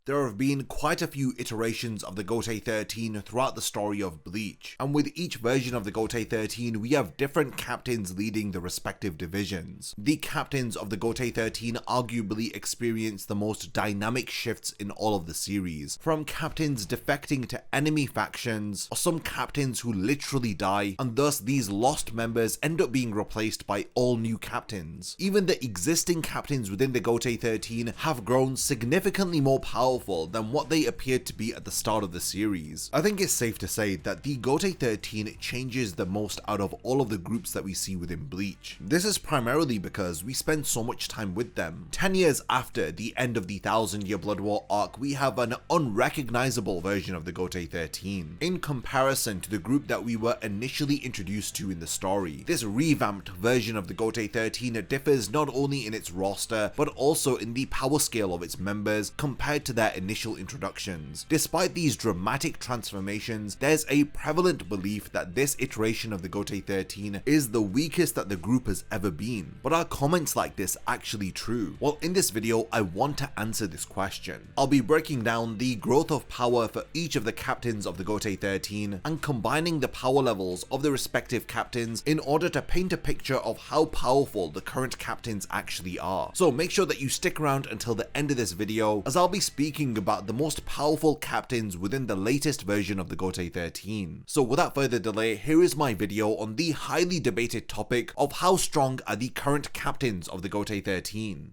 There have been quite a few iterations of the Gotei 13 throughout the story of Bleach, and with each version of the Gotei 13 we have different captains leading the respective divisions. The captains of the Gotei 13 arguably experience the most dynamic shifts in all of the series, from captains defecting to enemy factions, or some captains who literally die, and thus these lost members end up being replaced by all new captains. Even the existing captains within the Gotei 13 have grown significantly more powerful than what they appeared to be at the start of the series. I think it's safe to say that the Gotei 13 changes the most out of all of the groups that we see within Bleach. This is primarily because we spend so much time with them. 10 years after the end of the 1000-year Blood War arc, we have an unrecognizable version of the Gotei 13. In comparison to the group that we were initially introduced to in the story, this revamped version of the Gotei 13 differs not only in its roster, but also in the power scale of its members compared to their initial introductions. Despite these dramatic transformations, there's a prevalent belief that this iteration of the Gotei 13 is the weakest that the group has ever been. But are comments like this actually true? Well, in this video, I want to answer this question. I'll be breaking down the growth of power for each of the captains of the Gotei 13 and combining the power levels of the respective captains in order to paint a picture of how powerful the current captains actually are. So make sure that you stick around until the end of this video, as I'll be speaking about the most powerful captains within the latest version of the Gotei 13. So without further delay, here is my video on the highly debated topic of how strong are the current captains of the Gotei 13.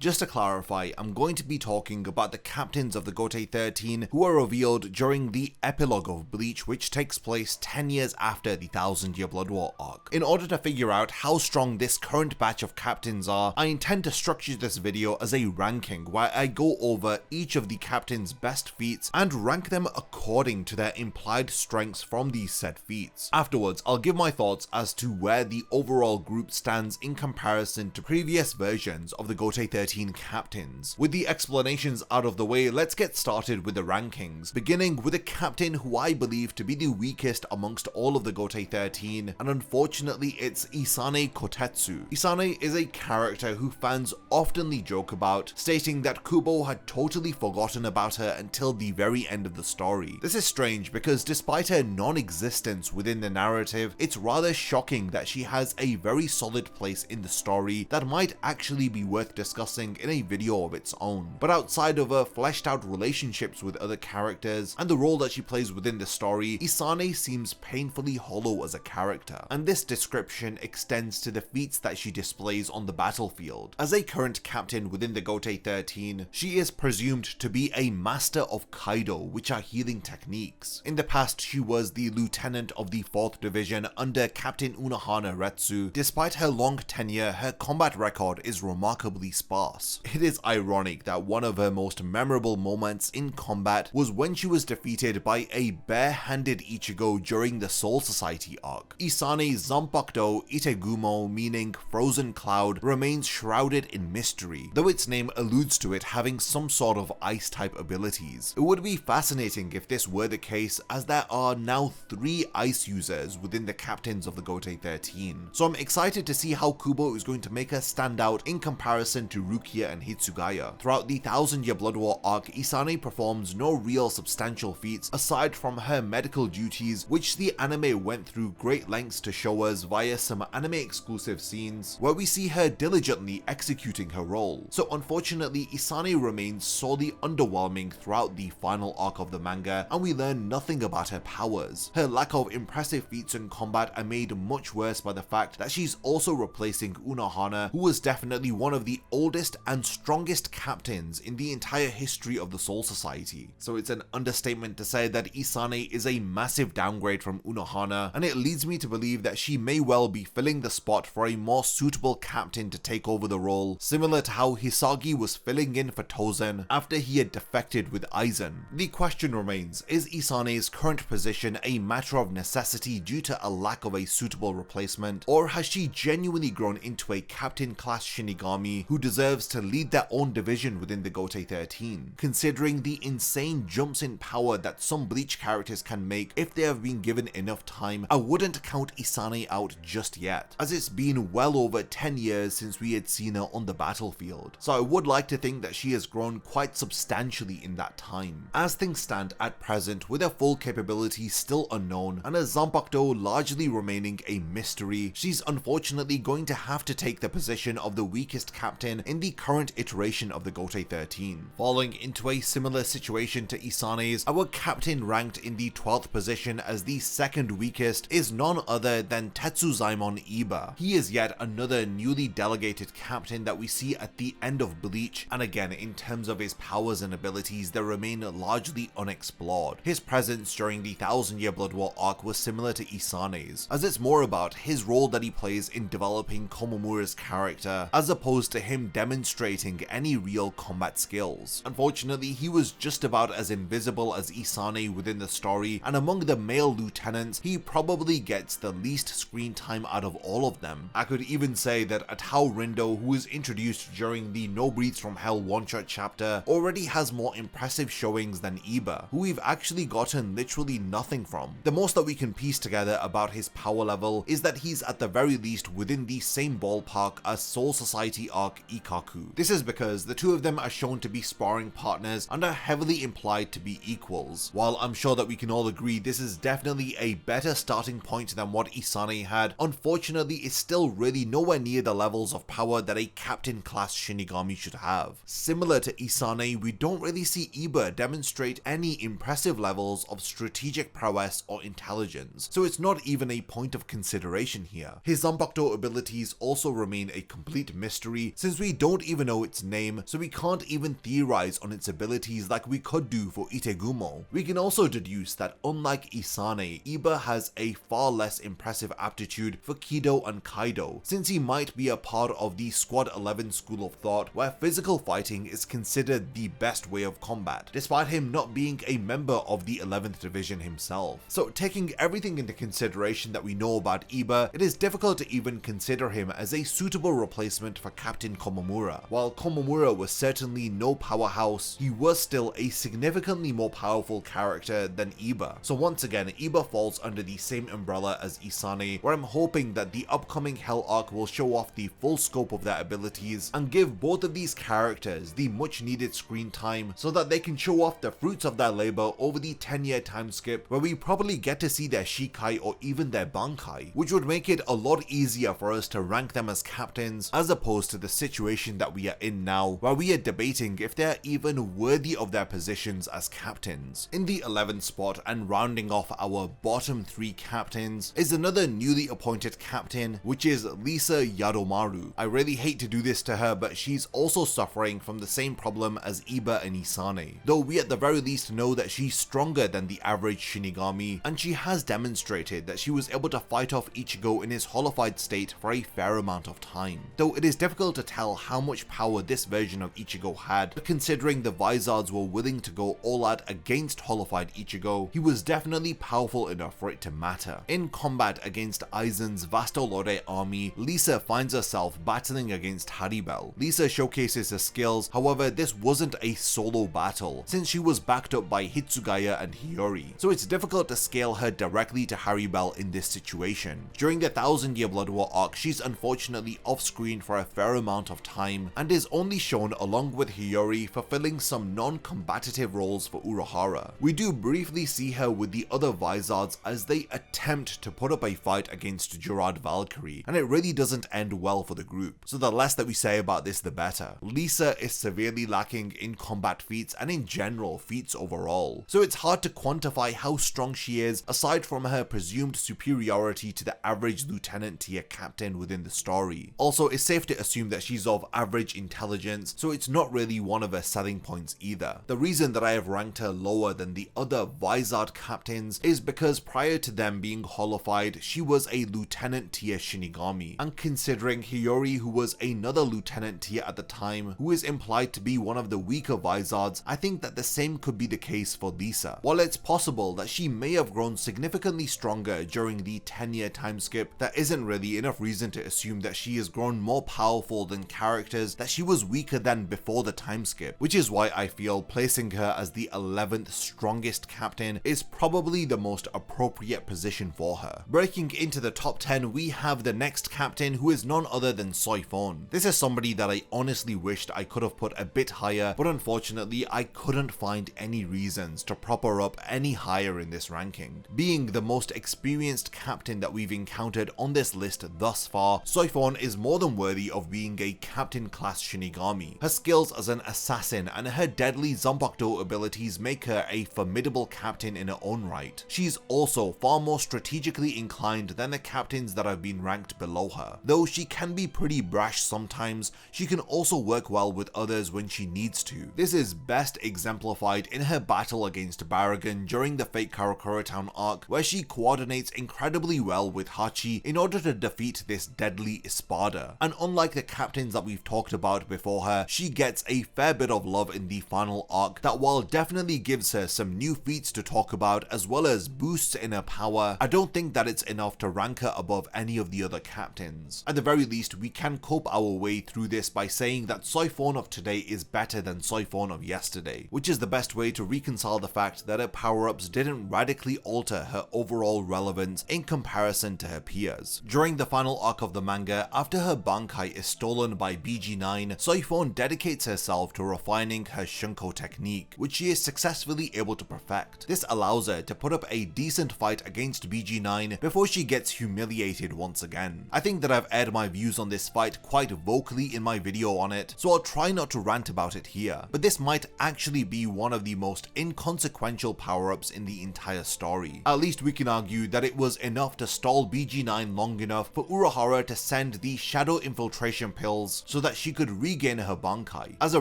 Just to clarify, I'm going to be talking about the captains of the Gotei 13 who are revealed during the epilogue of Bleach, which takes place 10 years after the 1000-year Blood War arc. In order to figure out how strong this current batch of captains are, I intend to structure this video as a ranking where I go over each of the captains' best feats and rank them according to their implied strengths from these said feats. Afterwards, I'll give my thoughts as to where the overall group stands in comparison to previous versions of the Gotei 13 captains. With the explanations out of the way, let's get started with the rankings, beginning with a captain who I believe to be the weakest amongst all of the Gotei 13, and unfortunately it's Isane Kotetsu. Isane is a character who fans oftenly joke about, stating that Kubo had totally forgotten about her until the very end of the story. This is strange because despite her non-existence within the narrative, it's rather shocking that she has a very solid place in the story that might actually be worth discussing in a video of its own. But outside of her fleshed out relationships with other characters and the role that she plays within the story, Isane seems painfully hollow as a character, and this description extends to the feats that she displays on the battlefield. As a current captain within the Gotei 13, she is presumed to be a master of Kaido, which are healing techniques. In the past, she was the lieutenant of the 4th Division under Captain Unohana Retsu. Despite her long tenure, her combat record is remarkably sparse. It is ironic that one of her most memorable moments in combat was when she was defeated by a bare-handed Ichigo during the Soul Society arc. Isane's Zanpakuto Itegumo, meaning frozen cloud, remains shrouded in mystery, though its name alludes to it having some sort of ice-type abilities. It would be fascinating if this were the case, as there are now 3 ice users within the captains of the Gotei 13. So I'm excited to see how Kubo is going to make her stand out in comparison to Rukia and Hitsugaya. Throughout the 1000-year Blood War arc, Isane performs no real substantial feats aside from her medical duties, which the anime went through great lengths to show us via some anime exclusive scenes where we see her diligently executing her role. So unfortunately, Isane remains sorely underwhelming throughout the final arc of the manga, and we learn nothing about her powers. Her lack of impressive feats in combat are made much worse by the fact that she's also replacing Unohana, who was definitely one of the oldest and strongest captains in the entire history of the Soul Society. So it's an understatement to say that Isane is a massive downgrade from Unohana, and it leads me to believe that she may well be filling the spot for a more suitable captain to take over the role, similar to how Hisagi was filling in for Tozen after he had defected with Aizen. The question remains, is Isane's current position a matter of necessity due to a lack of a suitable replacement, or has she genuinely grown into a captain class Shinigami who deserves deserves to lead their own division within the Gotei 13, considering the insane jumps in power that some Bleach characters can make if they have been given enough time. I wouldn't count Isane out just yet, as it's been well over 10 years since we had seen her on the battlefield, so I would like to think that she has grown quite substantially in that time. As things stand at present, with her full capabilities still unknown and her Zanpakuto largely remaining a mystery, she's unfortunately going to have to take the position of the weakest captain in the current iteration of the Gotei 13. Falling into a similar situation to Isane's, our captain ranked in the 12th position as the second weakest is none other than Tetsuzaimon Iba. He is yet another newly delegated captain that we see at the end of Bleach, and again, in terms of his powers and abilities, they remain largely unexplored. His presence during the 1000-Year Blood War arc was similar to Isane's, as it's more about his role that he plays in developing Komamura's character, as opposed to him demonstrating any real combat skills. Unfortunately, he was just about as invisible as Isane within the story, and among the male lieutenants, he probably gets the least screen time out of all of them. I could even say that Atao Rindo, who was introduced during the No Breathes from Hell one-shot chapter, already has more impressive showings than Iba, who we've actually gotten literally nothing from. The most that we can piece together about his power level is that he's at the very least within the same ballpark as Soul Society arc Ikaku. This is because the two of them are shown to be sparring partners and are heavily implied to be equals. While I'm sure that we can all agree this is definitely a better starting point than what Isane had, unfortunately it's still really nowhere near the levels of power that a captain class Shinigami should have. Similar to Isane, we don't really see Iba demonstrate any impressive levels of strategic prowess or intelligence, so it's not even a point of consideration here. His Zanpakuto abilities also remain a complete mystery, since we don't even know its name, so we can't even theorize on its abilities like we could do for Itegumo. We can also deduce that unlike Isane, Iba has a far less impressive aptitude for Kido and Kaido, since he might be a part of the Squad 11 school of thought where physical fighting is considered the best way of combat, despite him not being a member of the 11th division himself. So taking everything into consideration that we know about Iba, it is difficult to even consider him as a suitable replacement for Captain Komamura. While Komamura was certainly no powerhouse, he was still a significantly more powerful character than Iba. So once again, Iba falls under the same umbrella as Isane, where I'm hoping that the upcoming Hell arc will show off the full scope of their abilities and give both of these characters the much needed screen time so that they can show off the fruits of their labor over the 10-year time skip, where we probably get to see their Shikai or even their Bankai, which would make it a lot easier for us to rank them as captains, as opposed to the situation that we are in now, where we are debating if they're even worthy of their positions as captains. In the 11th spot, and rounding off our bottom 3 captains, is another newly appointed captain, which is Lisa Yadomaru. I really hate to do this to her, but she's also suffering from the same problem as Iba and Isane, though we at the very least know that she's stronger than the average Shinigami, and she has demonstrated that she was able to fight off Ichigo in his holified state for a fair amount of time. Though it is difficult to tell how much power this version of Ichigo had, but considering the Vizards were willing to go all out against holified Ichigo, he was definitely powerful enough for it to matter. In combat against Aizen's Vastolore army, Lisa finds herself battling against Haribel. Lisa showcases her skills, however this wasn't a solo battle, since she was backed up by Hitsugaya and Hiyori, so it's difficult to scale her directly to Haribel in this situation. During the 1000-Year Blood War arc, she's unfortunately off-screen for a fair amount of time, and is only shown along with Hiyori fulfilling some non-combative roles for Urahara. We do briefly see her with the other Vizards as they attempt to put up a fight against Gerard Valkyrie, and it really doesn't end well for the group, so the less that we say about this the better. Lisa is severely lacking in combat feats and in general feats overall, so it's hard to quantify how strong she is aside from her presumed superiority to the average lieutenant tier captain within the story. Also, it's safe to assume that she's of average intelligence, so it's not really one of her selling points either. The reason that I have ranked her lower than the other Vizard captains is because prior to them being holified, she was a lieutenant tier Shinigami, and considering Hiyori, who was another lieutenant tier at the time, who is implied to be one of the weaker Vizards, I think that the same could be the case for Lisa. While it's possible that she may have grown significantly stronger during the 10-year time skip, there isn't really enough reason to assume that she has grown more powerful than characters characters that she was weaker than before the time skip, which is why I feel placing her as the 11th strongest captain is probably the most appropriate position for her. Breaking into the top 10, we have the next captain, who is none other than Soifon. This is somebody that I honestly wished I could have put a bit higher, but unfortunately I couldn't find any reasons to prop her up any higher in this ranking. Being the most experienced captain that we've encountered on this list thus far, Soifon is more than worthy of being a captain class Shinigami. Her skills as an assassin and her deadly Zanpakuto abilities make her a formidable captain in her own right. She's also far more strategically inclined than the captains that have been ranked below her. Though she can be pretty brash sometimes, she can also work well with others when she needs to. This is best exemplified in her battle against Baragon during the Fake Karakura Town arc, where she coordinates incredibly well with Hachi in order to defeat this deadly Espada. And unlike the captains that we've talked about before her, she gets a fair bit of love in the final arc that, while definitely gives her some new feats to talk about as well as boosts in her power, I don't think that it's enough to rank her above any of the other captains. At the very least, we can cope our way through this by saying that Soifon of today is better than Soifon of yesterday, which is the best way to reconcile the fact that her power-ups didn't radically alter her overall relevance in comparison to her peers. During the final arc of the manga, after her Bankai is stolen by BG9, Soifon dedicates herself to refining her Shunko technique, which she is successfully able to perfect. This allows her to put up a decent fight against BG9 before she gets humiliated once again. I think that I've aired my views on this fight quite vocally in my video on it, so I'll try not to rant about it here, but this might actually be one of the most inconsequential power-ups in the entire story. At least we can argue that it was enough to stall BG9 long enough for Urahara to send the shadow infiltration pills so that she could regain her Bankai. As a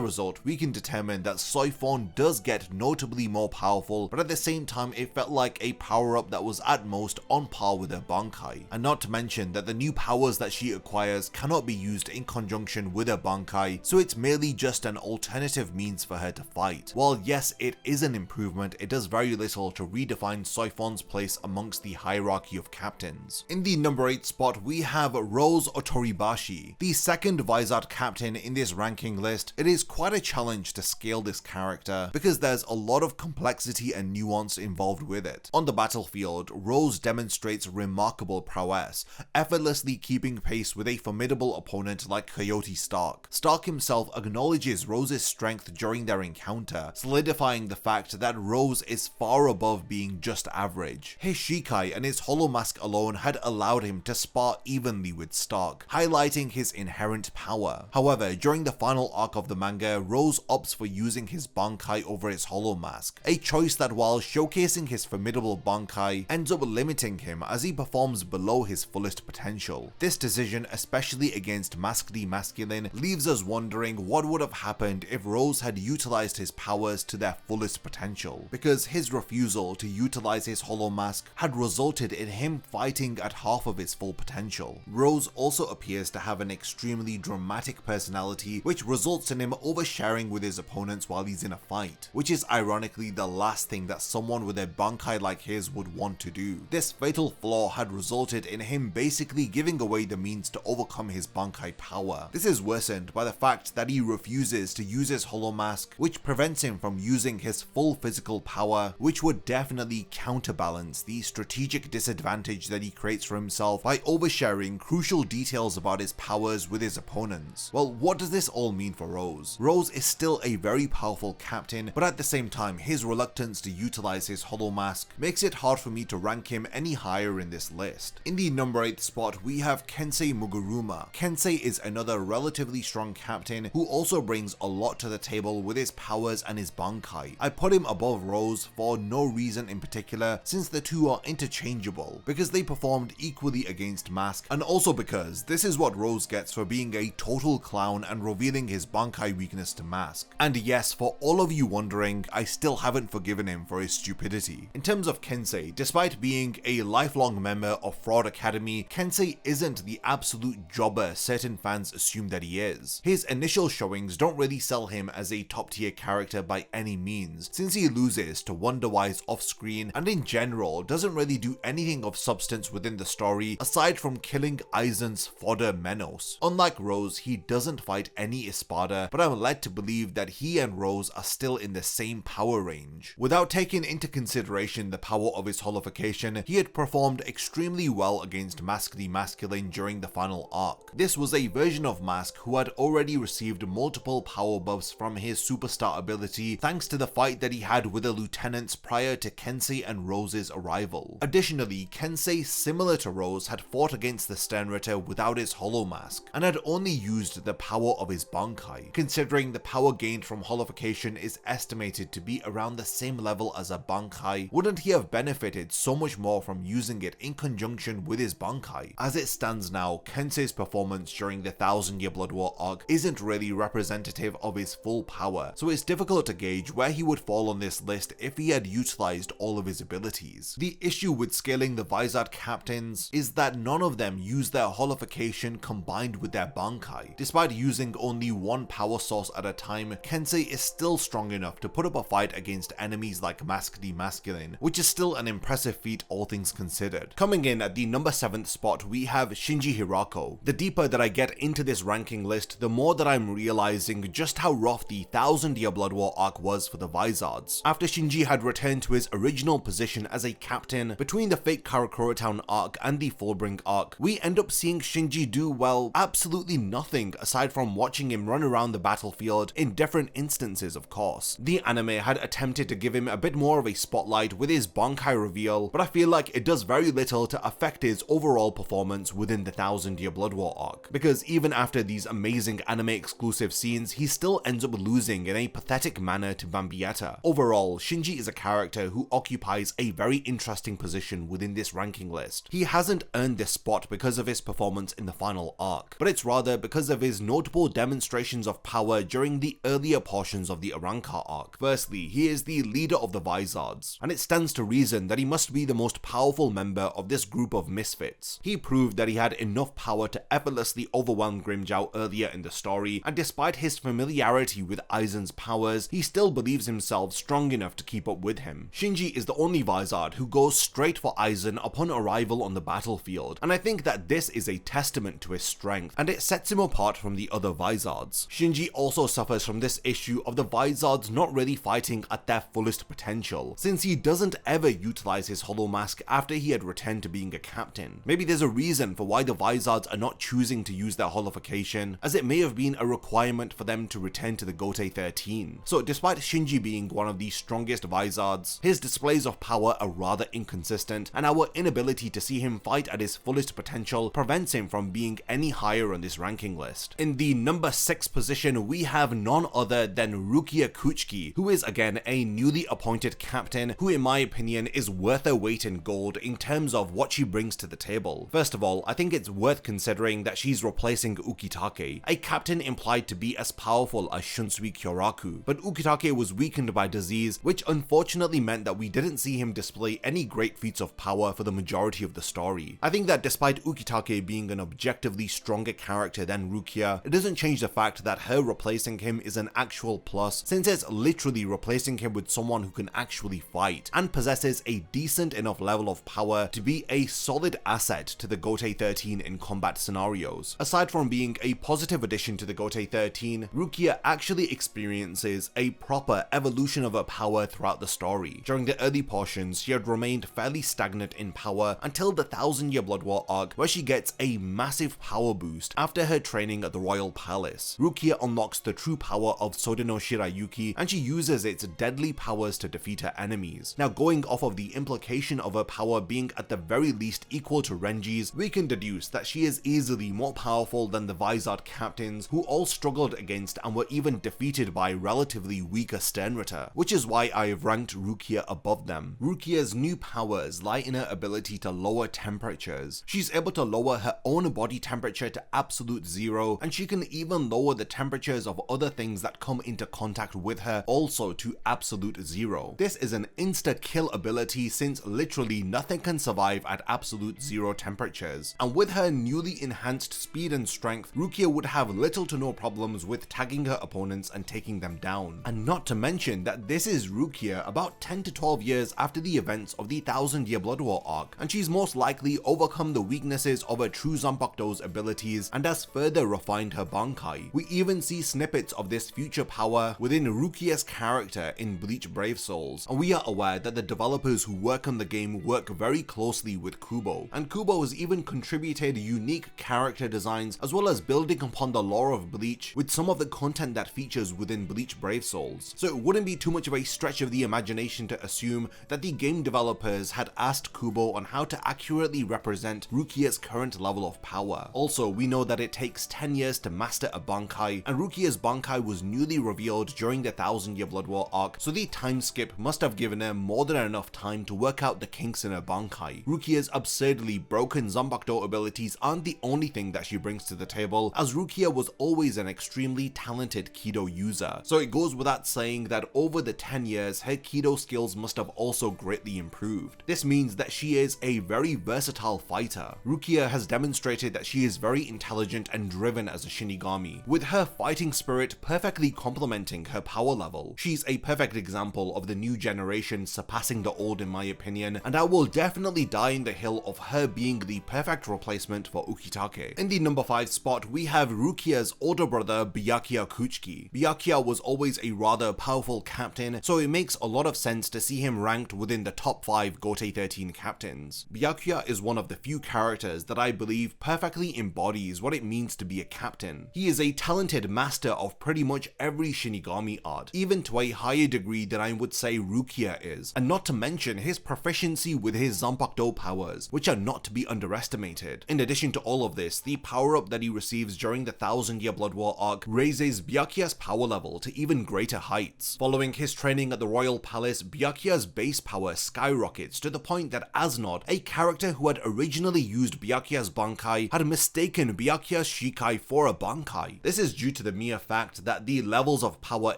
result, we can determine that Soifon does get notably more powerful, but at the same time it felt like a power-up that was at most on par with her Bankai. And not to mention that the new powers that she acquires cannot be used in conjunction with her Bankai, so it's merely just an alternative means for her to fight. While yes, it is an improvement, it does very little to redefine Soifon's place amongst the hierarchy of captains. In the number 8 spot, we have Rose Otoribashi, the second Vizard captain in this ranking list. It is quite a challenge to scale this character because there's a lot of complexity and nuance involved with it. On the battlefield, Rose demonstrates remarkable prowess, effortlessly keeping pace with a formidable opponent like Coyote Stark. Stark himself acknowledges Rose's strength during their encounter, solidifying the fact that Rose is far above being just average. His Shikai and his Hollow Mask alone had allowed him to spar evenly with Stark, highlighting his inherent power. However, during the final arc of the manga, Rose opts for using his Bankai over his Hollow Mask, a choice that, while showcasing his formidable Bankai, ends up limiting him as he performs below his fullest potential. This decision, especially against Mask D Masculine, leaves us wondering what would have happened if Rose had utilized his powers to their fullest potential, because his refusal to utilize his Hollow Mask had resulted in him fighting at half of his full potential. Rose also appears to have an extremely dramatic personality, which results in him oversharing with his opponents while he's in a fight, which is ironically the last thing that someone with a Bankai like his would want to do. This fatal flaw had resulted in him basically giving away the means to overcome his Bankai power. This is worsened by the fact that he refuses to use his Hollow Mask, which prevents him from using his full physical power, which would definitely counterbalance the strategic disadvantage that he creates for himself by oversharing crucial details about his powers with his opponents. Well, what does this all mean for Rose? Rose is still a very powerful captain, but at the same time, his reluctance to utilize his Hollow Mask makes it hard for me to rank him any higher in this list. In the number 8 spot, we have Kensei Muguruma. Kensei is another relatively strong captain who also brings a lot to the table with his powers and his Bankai. I put him above Rose for no reason in particular, since the two are interchangeable, because they performed equally against Mask, and also because this is what Rose gets for being a total clown and revealing his Bankai weakness to Mask. And yes, for all of you wondering, I still haven't forgiven him for his stupidity. In terms of Kensei, despite being a lifelong member of Fraud Academy, Kensei isn't the absolute jobber certain fans assume that he is. His initial showings don't really sell him as a top tier character by any means, since he loses to Wonderwise off screen and in general doesn't really do anything of substance within the story aside from killing Aizen's fodder Menos. Unlike Rose, he he doesn't fight any Espada, but I'm led to believe that he and Rose are still in the same power range. Without taking into consideration the power of his holification, he had performed extremely well against Mask the Masculine during the final arc. This was a version of Mask who had already received multiple power buffs from his superstar ability thanks to the fight that he had with the lieutenants prior to Kensei and Rose's arrival. Additionally, Kensei, similar to Rose, had fought against the Sternritter without his Hollow Mask, and had only used the power of his Bankai. Considering the power gained from holification is estimated to be around the same level as a Bankai, wouldn't he have benefited so much more from using it in conjunction with his Bankai? As it stands now, Kensei's performance during the 1000-Year Blood War arc isn't really representative of his full power, so it's difficult to gauge where he would fall on this list if he had utilized all of his abilities. The issue with scaling the Vizard captains is that none of them use their holification combined with their Bankai. Despite using only one power source at a time, Kensei is still strong enough to put up a fight against enemies like Mask the Masculine, which is still an impressive feat all things considered. Coming in at the number 7th spot, we have Shinji Hirako. The deeper that I get into this ranking list, the more that I'm realizing just how rough the 1000-Year Blood War arc was for the Vizards. After Shinji had returned to his original position as a captain, between the fake Karakura Town arc and the Fullbring arc, we end up seeing Shinji do, well, absolutely nothing aside from watching him run around the battlefield in different instances, of course. The anime had attempted to give him a bit more of a spotlight with his Bankai reveal, but I feel like it does very little to affect his overall performance within the 1000-Year Blood War arc, because even after these amazing anime exclusive scenes, he still ends up losing in a pathetic manner to Bambietta. Overall, Shinji is a character who occupies a very interesting position within this ranking list. He hasn't earned this spot because of his performance in the final arc, but it's rather because of his notable demonstrations of power during the earlier portions of the Arrancar arc. Firstly, he is the leader of the Vizards, and it stands to reason that he must be the most powerful member of this group of misfits. He proved that he had enough power to effortlessly overwhelm Grimmjow earlier in the story, and despite his familiarity with Aizen's powers, he still believes himself strong enough to keep up with him. Shinji is the only Vizard who goes straight for Aizen upon arrival on the battlefield, and I think that this is a testament to his strength, and it sets him apart from the other Vizards. Shinji also suffers from this issue of the Vizards not really fighting at their fullest potential, since he doesn't ever utilize his Hollow Mask after he had returned to being a captain. Maybe there's a reason for why the Vizards are not choosing to use their holification, as it may have been a requirement for them to return to the Gotei 13. So despite Shinji being one of the strongest Vizards, his displays of power are rather inconsistent, and our inability to see him fight at his fullest potential prevents him from being any higher on this ranking list. In the number 6 position, we have none other than Rukia Kuchiki, who is again a newly appointed captain who in my opinion is worth her weight in gold in terms of what she brings to the table. First of all, I think it's worth considering that she's replacing Ukitake, a captain implied to be as powerful as Shunsui Kyoraku, but Ukitake was weakened by disease, which unfortunately meant that we didn't see him display any great feats of power for the majority of the story. I think that despite Ukitake being an objectively stronger character than Rukia, it doesn't change the fact that her replacing him is an actual plus, since it's literally replacing him with someone who can actually fight, and possesses a decent enough level of power to be a solid asset to the Gotei 13 in combat scenarios. Aside from being a positive addition to the Gotei 13, Rukia actually experiences a proper evolution of her power throughout the story. During the early portions, she had remained fairly stagnant in power until the 1000-Year Blood War arc, where she gets a massive power boost after her training at the Royal Palace. Rukia unlocks the true power of Sodeno Shirayuki, and she uses its deadly powers to defeat her enemies. Now, going off of the implication of her power being at the very least equal to Renji's, we can deduce that she is easily more powerful than the Vizard captains, who all struggled against and were even defeated by relatively weaker Sternritter, which is why I have ranked Rukia above them. Rukia's new powers lie in her ability to lower temperatures. She's able to lower her own body temperature to absolute zero, and she can even lower the temperatures of other things that come into contact with her also to absolute zero. This is an insta-kill ability, since literally nothing can survive at absolute zero temperatures, and with her newly enhanced speed and strength, Rukia would have little to no problems with tagging her opponents and taking them down. And not to mention that this is Rukia about 10 to 12 years after the events of the 1000-Year Blood War arc, and she's most likely overcome the weaknesses of her true Zanpakuto's abilities and has further further refined her Bankai. We even see snippets of this future power within Rukia's character in Bleach Brave Souls, and we are aware that the developers who work on the game work very closely with Kubo, and Kubo has even contributed unique character designs as well as building upon the lore of Bleach with some of the content that features within Bleach Brave Souls. So it wouldn't be too much of a stretch of the imagination to assume that the game developers had asked Kubo on how to accurately represent Rukia's current level of power. Also, we know that it takes 10 years to master a Bankai, and Rukia's Bankai was newly revealed during the 1000-year Blood War arc, so the time skip must have given her more than enough time to work out the kinks in her Bankai. Rukia's absurdly broken Zanpakuto abilities aren't the only thing that she brings to the table, as Rukia was always an extremely talented Kido user, so it goes without saying that over the 10 years her Kido skills must have also greatly improved. This means that she is a very versatile fighter. Rukia has demonstrated that she is very intelligent and driven as a Shinigami, with her fighting spirit perfectly complementing her power level. She's a perfect example of the new generation surpassing the old in my opinion, and I will definitely die in the hill of her being the perfect replacement for Ukitake. In the number 5 spot, we have Rukia's older brother Byakuya Kuchiki. Byakuya was always a rather powerful captain, so it makes a lot of sense to see him ranked within the top 5 Gotei 13 captains. Byakuya is one of the few characters that I believe perfectly embodies what it means to be a captain. He is a talented master of pretty much every Shinigami art, even to a higher degree than I would say Rukia is, and not to mention his proficiency with his Zanpakuto powers, which are not to be underestimated. In addition to all of this, the power-up that he receives during the 1000-year Blood War arc raises Byakuya's power level to even greater heights. Following his training at the Royal Palace, Byakuya's base power skyrockets to the point that Asnod, a character who had originally used Byakuya's Bankai, had mistaken Byakuya's Shikai for a Bankai. This is due to the mere fact that the levels of power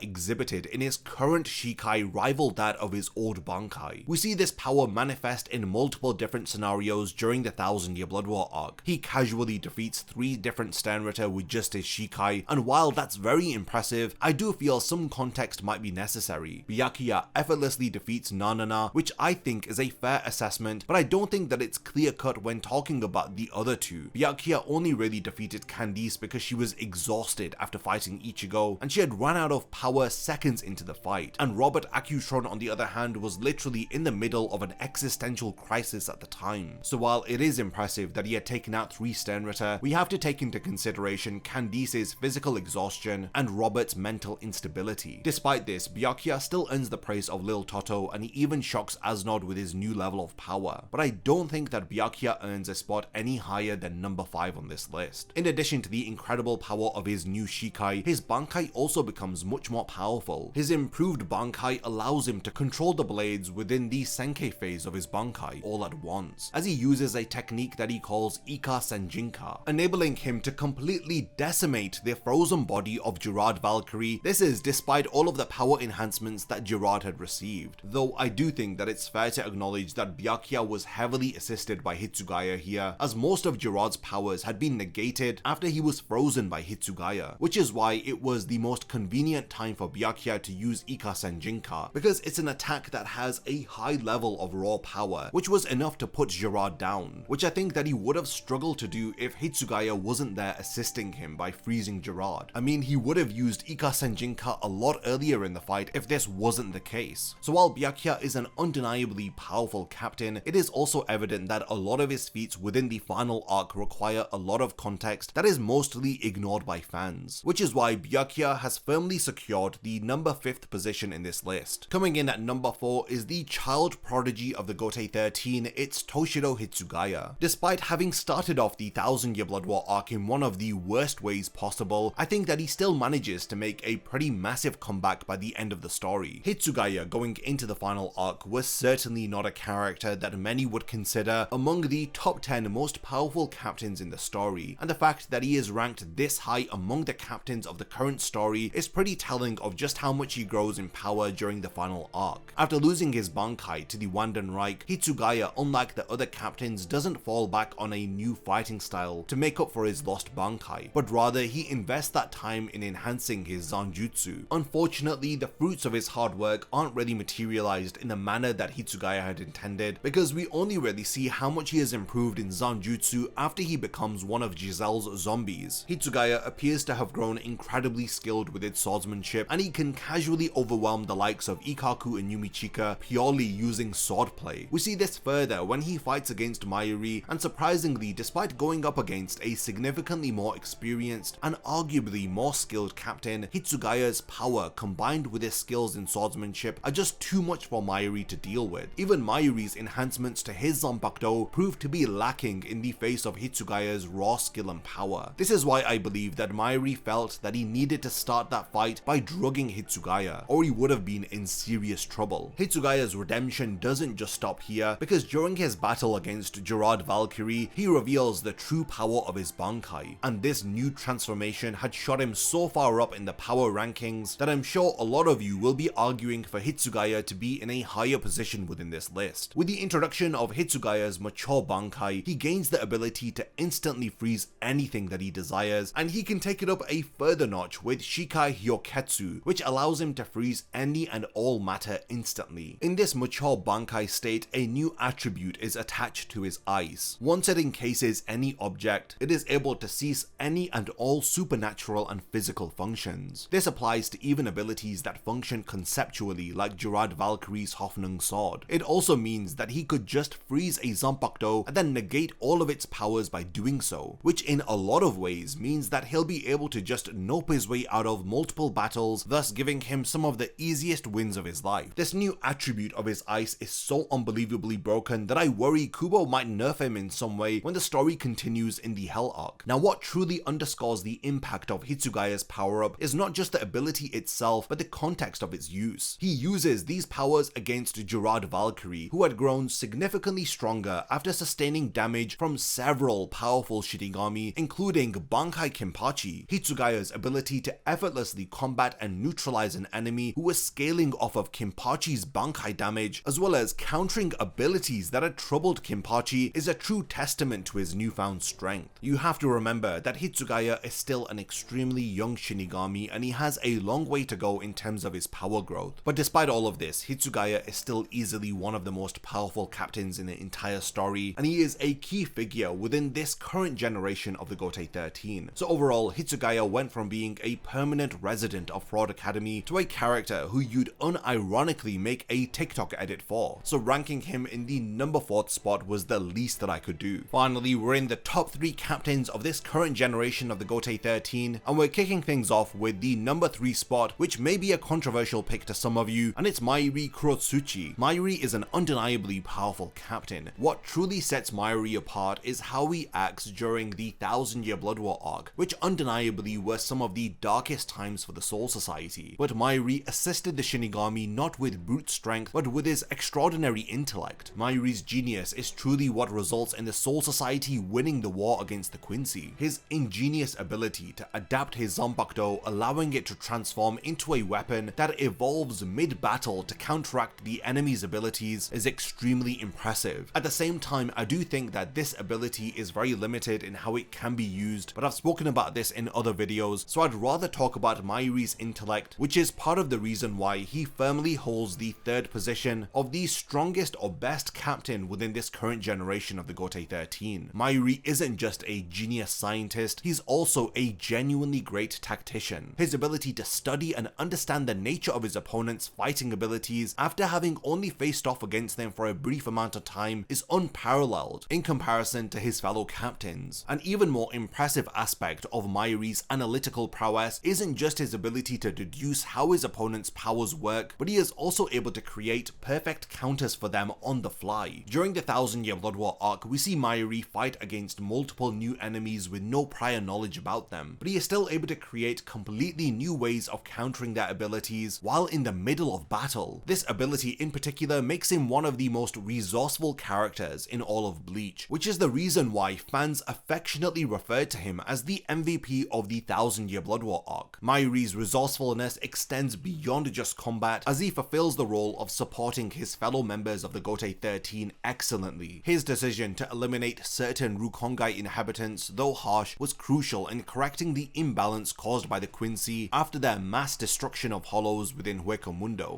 exhibited in his current Shikai rival that of his old Bankai. We see this power manifest in multiple different scenarios during the 1000-year Blood War arc. He casually defeats 3 different Sternritter with just his Shikai, and while that's very impressive, I do feel some context might be necessary. Byakuya effortlessly defeats Nanana, which I think is a fair assessment, but I don't think that it's clear-cut when talking about the other two. Byakuya only really defeated Candice because she was exhausted after fighting Ichigo, and she had run out of power seconds into the fight, and Robert Acutron on the other hand was literally in the middle of an existential crisis at the time. So while it is impressive that he had taken out 3 Sternritter, we have to take into consideration Candice's physical exhaustion and Robert's mental instability. Despite this, Byakuya still earns the praise of Lil Toto, and he even shocks Asnod with his new level of power, but I don't think that Byakuya earns a spot any higher than number 5 on this list. In addition to the incredible power of his new Shikai, his Bankai also becomes much more powerful. His improved Bankai allows him to control the blades within the Senkei phase of his Bankai all at once, as he uses a technique that he calls Ika Senjinka, enabling him to completely decimate the frozen body of Gerard Valkyrie. This is despite all of the power enhancements that Gerard had received, though I do think that it's fair to acknowledge that Byakuya was heavily assisted by Hitsugaya here, as most of Gerard's powers had been negated after he was frozen by Hitsugaya, which is why it was the most convenient time for Byakuya to use Ika Senjinka, because it's an attack that has a high level of raw power, which was enough to put Gerard down, which I think that he would have struggled to do if Hitsugaya wasn't there assisting him by freezing Gerard. I mean, he would have used Ika Senjinka a lot earlier in the fight if this wasn't the case. So while Byakuya is an undeniably powerful captain, it is also evident that a lot of his feats within the final arc require a lot of context that is mostly ignored by fans, which is why Byakuya has firmly secured the number 5th position in this list. Coming in at number 4 is the child prodigy of the Gotei 13, it's Toshiro Hitsugaya. Despite having started off the 1000-year Blood War arc in one of the worst ways possible, I think that he still manages to make a pretty massive comeback by the end of the story. Hitsugaya going into the final arc was certainly not a character that many would consider among the top 10 most powerful captains in the story, and the fact that he is ranked this high among the captains of the current story is pretty telling of just how much he grows in power during the final arc. After losing his Bankai to the Wandenreich, Hitsugaya, unlike the other captains, doesn't fall back on a new fighting style to make up for his lost Bankai, but rather he invests that time in enhancing his Zanjutsu. Unfortunately, the fruits of his hard work aren't really materialized in the manner that Hitsugaya had intended, because we only really see how much he has improved in Zanjutsu after he becomes one of Giselle's zombies. Hitsugaya appears to have grown incredibly skilled with its swordsmanship, and he can casually overwhelm the likes of Ikkaku and Yumichika purely using swordplay. We see this further when he fights against Mayuri, and surprisingly, despite going up against a significantly more experienced and arguably more skilled captain, Hitsugaya's power combined with his skills in swordsmanship are just too much for Mayuri to deal with. Even Mayuri's enhancements to his Zanpakuto proved to be lacking in the face of Hitsugaya's raw skill and power. This is why I believe that Mayuri felt that he needed to start that fight by drugging Hitsugaya, or he would have been in serious trouble. Hitsugaya's redemption doesn't just stop here, because during his battle against Gerard Valkyrie, he reveals the true power of his Bankai, and this new transformation had shot him so far up in the power rankings that I'm sure a lot of you will be arguing for Hitsugaya to be in a higher position within this list. With the introduction of Hitsugaya's mature Bankai, he gains the ability to instantly freeze anything that he desires, and he can take it up a further notch with Shikai Hyoketsu, which allows him to freeze any and all matter instantly. In this mature Bankai state, a new attribute is attached to his ice. Once it encases any object, it is able to cease any and all supernatural and physical functions. This applies to even abilities that function conceptually, like Gerard Valkyrie's Hoffnung sword. It also means that he could just freeze a Zanpakuto and then negate all of its powers by doing so, which in a lot of ways means that he'll be able to just nope his way out of multiple battles, thus giving him some of the easiest wins of his life. This new attribute of his ice is so unbelievably broken that I worry Kubo might nerf him in some way when the story continues in the Hell arc. Now, what truly underscores the impact of Hitsugaya's power-up is not just the ability itself, but the context of its use. He uses these powers against Gerard Valkyrie, who had grown significantly stronger after sustaining damage from several powerful Shinigami, including Bankai Kenpachi. Hitsugaya's ability to effortlessly combat and neutralize an enemy who was scaling off of Kenpachi's Bankai damage, as well as countering abilities that had troubled Kenpachi, is a true testament to his newfound strength. You have to remember that Hitsugaya is still an extremely young Shinigami, and he has a long way to go in terms of his power growth. But despite all of this, Hitsugaya is still easily one of the most powerful captains in the entire story, and he is a key figure within this current generation of the Gotei 13. So overall, Hitsugaya went from being a permanent resident of Fraud Academy to a character who you'd unironically make a TikTok edit for, so ranking him in the number 4th spot was the least that I could do. Finally, we're in the top 3 captains of this current generation of the Gotei 13, and we're kicking things off with the number 3 spot, which may be a controversial pick to some of you, and it's Mayuri Kurotsuchi. Mayuri is an undeniably powerful captain. What truly sets Mayuri apart is how he acts during the 1000-Year Blood War arc, which undeniably were some of the darkest times for the Soul Society. But Mayuri assisted the Shinigami not with brute strength, but with his extraordinary intellect. Mayuri's genius is truly what results in the Soul Society winning the war against the Quincy. His ingenious ability to adapt his Zanpakuto, allowing it to transform into a weapon that evolves mid-battle to counteract the enemy's abilities, is extremely impressive. At the same time, I do think that this ability is very limited in how it can be used, but I've spoken about this in other videos, so I'd rather talk about Mayuri's intellect, which is part of the reason why he firmly holds the 3rd position of the strongest or best captain within this current generation of the Gotei 13. Mayuri isn't just a genius scientist, he's also a genuinely great tactician. His ability to study and understand the nature of his opponent's fighting abilities after having only faced off against them for a brief amount of time is unparalleled in comparison to his fellow captains. An even more impressive aspect of Mayuri's analytical prowess isn't just his ability to deduce how his opponent's powers work, but he is also able to create perfect counters for them on the fly. During the 1000-Year Blood War arc, we see Mayuri fight against multiple new enemies with no prior knowledge about them, but he is still able to create completely new ways of countering their abilities while in the middle of battle. This ability in particular makes him one of the most resourceful characters in all of Bleach, which is the reason why fans affectionately referred to him as the MVP of the 1000-Year Blood War arc. Mayuri's resourcefulness extends beyond just combat, as he fulfills the role of supporting his fellow members of the Gotei 13 excellently. His decision to eliminate certain Rukongai inhabitants, though harsh, was crucial in correcting the imbalance caused by the Quincy after their mass destruction of hollows within Hueco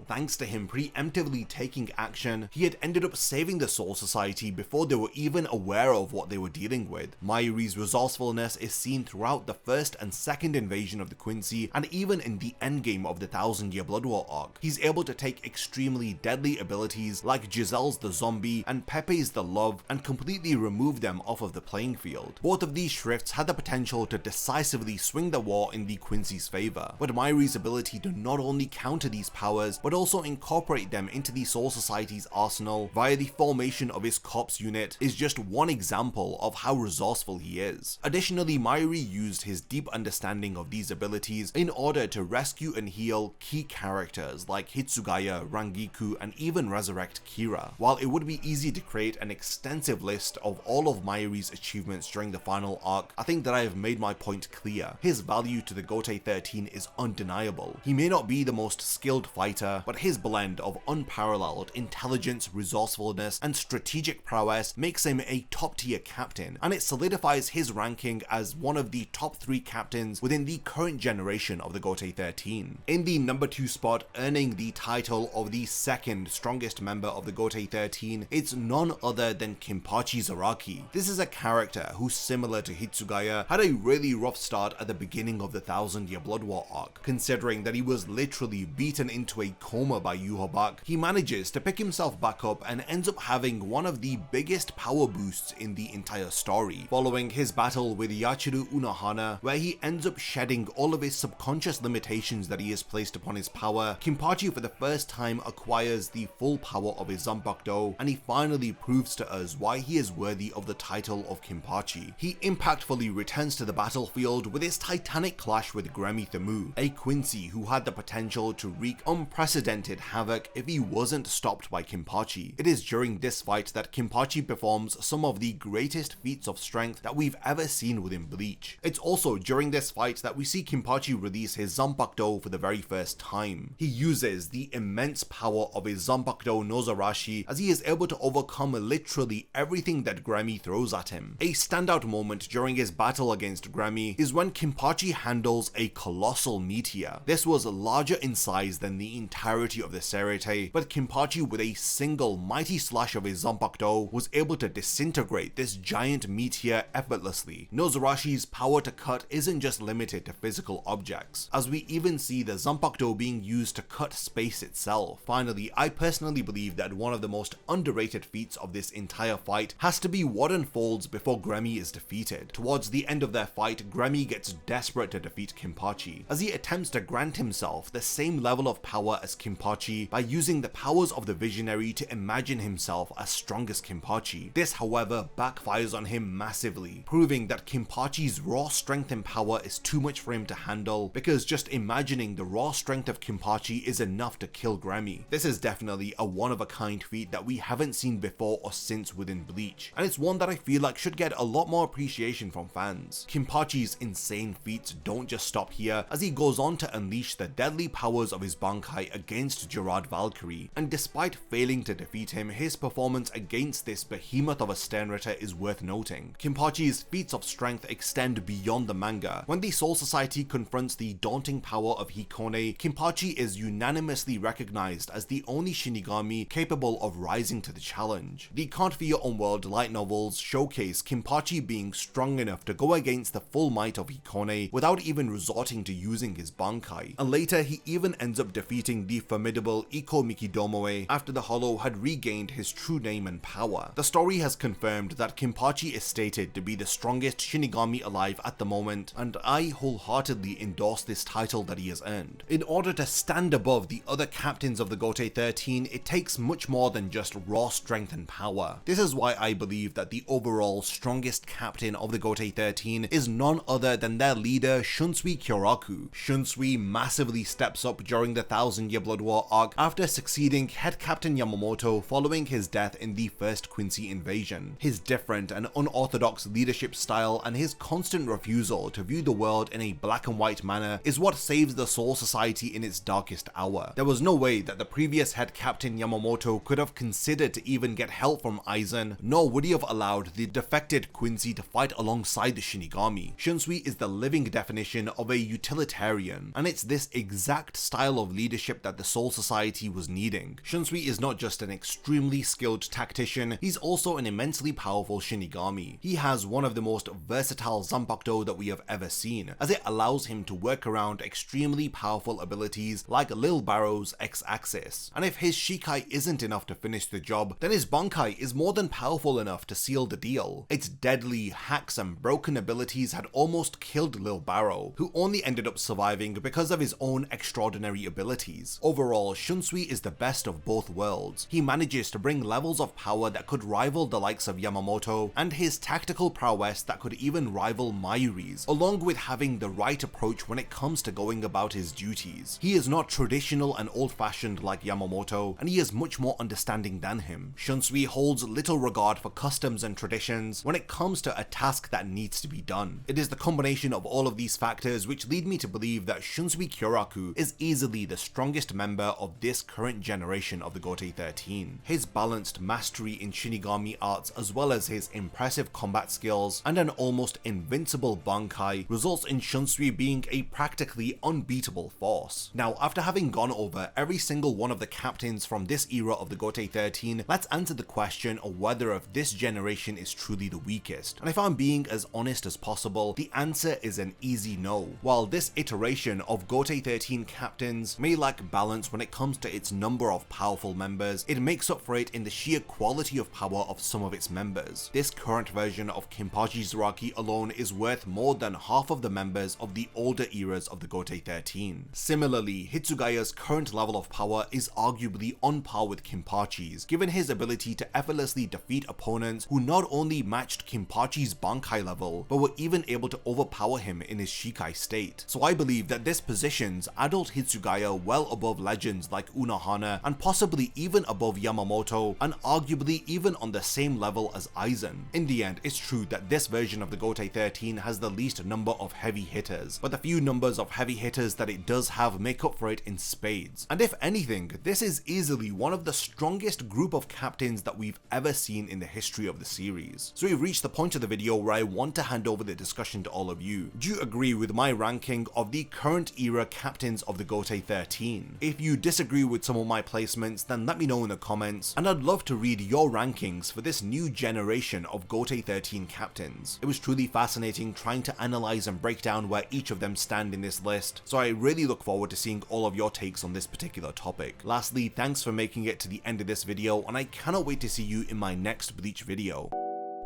Thanks to him preemptively taking action, he had ended up saving the Soul Society before they were even aware of what they were dealing with. Mayuri's resourcefulness resourcefulness is seen throughout the first and second invasion of the Quincy, and even in the endgame of the 1000-Year Blood War arc. He's able to take extremely deadly abilities like Giselle's the Zombie and Pepe's the Love and completely remove them off of the playing field. Both of these shrifts had the potential to decisively swing the war in the Quincy's favor, but Myri's ability to not only counter these powers but also incorporate them into the Soul Society's arsenal via the formation of his Corps unit is just one example of how resourceful he is. Additionally, Myri used his deep understanding of these abilities in order to rescue and heal key characters like Hitsugaya, Rangiku, and even resurrect Kira. While it would be easy to create an extensive list of all of Myri's achievements during the final arc, I think that I have made my point clear. His value to the Gotei 13 is undeniable. He may not be the most skilled fighter, but his blend of unparalleled intelligence, resourcefulness, and strategic prowess makes him a top-tier captain, and it solidifies his ranking as one of the top 3 captains within the current generation of the Gotei 13. In the number 2 spot, earning the title of the second strongest member of the Gotei 13, it's none other than Kenpachi Zaraki. This is a character who, similar to Hitsugaya, had a really rough start at the beginning of the 1000-Year Blood War arc. Considering that he was literally beaten into a coma by Yhwach, he manages to pick himself back up and ends up having one of the biggest power boosts in the entire story, following his battle with Yachiru Unohana, where he ends up shedding all of his subconscious limitations that he has placed upon his power. Kenpachi for the first time acquires the full power of his Zanpakuto, and he finally proves to us why he is worthy of the title of Kenpachi. He impactfully returns to the battlefield with his titanic clash with Gremi Thamu, a Quincy who had the potential to wreak unprecedented havoc if he wasn't stopped by Kenpachi. It is during this fight that Kenpachi performs some of the greatest feats of strength that we've ever seen within Bleach. It's also during this fight that we see Kenpachi release his Zanpakuto for the very first time. He uses the immense power of his Zanpakuto Nozarashi as he is able to overcome literally everything that Gremi throws at him. A standout moment during his battle against Gremi is when Kenpachi handles a colossal meteor. This was larger in size than the entirety of the Serete, but Kenpachi with a single mighty slash of his Zanpakuto was able to disintegrate this giant meteor effortlessly. Nozarashi's power to cut isn't just limited to physical objects, as we even see the Zanpakuto being used to cut space itself. Finally, I personally believe that one of the most underrated feats of this entire fight has to be what unfolds before Gremi is defeated. Towards the end of their fight, Gremi gets desperate to defeat Kenpachi, as he attempts to grant himself the same level of power as Kenpachi by using the powers of the Visionary to imagine himself as strong as Kenpachi. This, however, backfires on him massively, proving that Kenpachi's raw strength and power is too much for him to handle, because just imagining the raw strength of Kenpachi is enough to kill Gremi. This is definitely a one-of-a-kind feat that we haven't seen before or since within Bleach, and it's one that I feel like should get a lot more appreciation from fans. Kenpachi's insane feats don't just stop here, as he goes on to unleash the deadly powers of his Bankai against Gerard Valkyrie, and despite failing to defeat him, his performance against this behemoth of a Sternritter is worth noting. Kenpachi's feats of strength extend beyond the manga. When the Soul Society confronts the daunting power of Hikone, Kenpachi is unanimously recognized as the only Shinigami capable of rising to the challenge. The Can't For Your Own World light novels showcase Kenpachi being strong enough to go against the full might of Hikone without even resorting to using his Bankai, and later he even ends up defeating the formidable Iko Mikidomoe after the Hollow had regained his true name and power. The story has confirmed that Kenpachi is stated to be the strongest Shinigami alive at the moment, and I wholeheartedly endorse this title that he has earned. In order to stand above the other captains of the Gotei 13, it takes much more than just raw strength and power. This is why I believe that the overall strongest captain of the Gotei 13 is none other than their leader Shunsui Kyoraku. Shunsui massively steps up during the 1000-Year Blood War arc after succeeding head captain Yamamoto following his death in the first Quincy invasion. His different and unorthodox leadership style and his constant refusal to view the world in a black and white manner is what saves the Soul Society in its darkest hour. There was no way that the previous head captain Yamamoto could have considered to even get help from Aizen, nor would he have allowed the defected Quincy to fight alongside the Shinigami. Shunsui is the living definition of a utilitarian, and it's this exact style of leadership that the Soul Society was needing. Shunsui is not just an extremely skilled tactician, he's also an immensely powerful Shinigami. He has one of the most most versatile Zanpakuto that we have ever seen, as it allows him to work around extremely powerful abilities like Lil Barrow's X-Axis. And if his Shikai isn't enough to finish the job, then his Bankai is more than powerful enough to seal the deal. Its deadly hacks and broken abilities had almost killed Lil Barrow, who only ended up surviving because of his own extraordinary abilities. Overall, Shunsui is the best of both worlds. He manages to bring levels of power that could rival the likes of Yamamoto, and his tactical prowess that could even rival Mayuri's, along with having the right approach when it comes to going about his duties. He is not traditional and old-fashioned like Yamamoto, and he is much more understanding than him. Shunsui holds little regard for customs and traditions when it comes to a task that needs to be done. It is the combination of all of these factors which lead me to believe that Shunsui Kyoraku is easily the strongest member of this current generation of the Gotei 13. His balanced mastery in Shinigami arts, as well as his impressive combat skills and an almost invincible Bankai, results in Shunsui being a practically unbeatable force. Now, after having gone over every single one of the captains from this era of the Gotei 13, let's answer the question of whether of this generation is truly the weakest. And if I'm being as honest as possible, the answer is an easy no. While this iteration of Gotei 13 captains may lack balance when it comes to its number of powerful members, it makes up for it in the sheer quality of power of some of its members. This current version of Kinpachi Zaraki alone is worth more than half of the members of the older eras of the Gotei 13. Similarly, Hitsugaya's current level of power is arguably on par with Kinpachi's, given his ability to effortlessly defeat opponents who not only matched Kinpachi's Bankai level, but were even able to overpower him in his Shikai state. So I believe that this positions adult Hitsugaya well above legends like Unohana, and possibly even above Yamamoto, and arguably even on the same level as Aizen. In the end, it's true that this version of the Gotei 13 has the least number of heavy hitters, but the few numbers of heavy hitters that it does have make up for it in spades. And if anything, this is easily one of the strongest group of captains that we've ever seen in the history of the series. So we've reached the point of the video where I want to hand over the discussion to all of you. Do you agree with my ranking of the current era captains of the Gotei 13? If you disagree with some of my placements, then let me know in the comments, and I'd love to read your rankings for this new generation of Gotei 13 captains. It was truly fascinating trying to analyze and break down where each of them stand in this list, so I really look forward to seeing all of your takes on this particular topic. Lastly, thanks for making it to the end of this video, and I cannot wait to see you in my next Bleach video.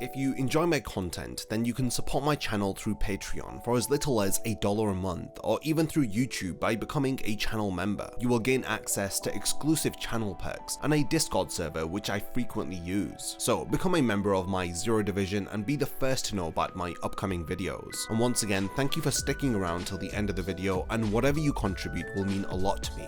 If you enjoy my content, then you can support my channel through Patreon for as little as $1 a month, or even through YouTube by becoming a channel member. You will gain access to exclusive channel perks and a Discord server which I frequently use. So become a member of my Zero Division and be the first to know about my upcoming videos. And once again, thank you for sticking around till the end of the video, and whatever you contribute will mean a lot to me.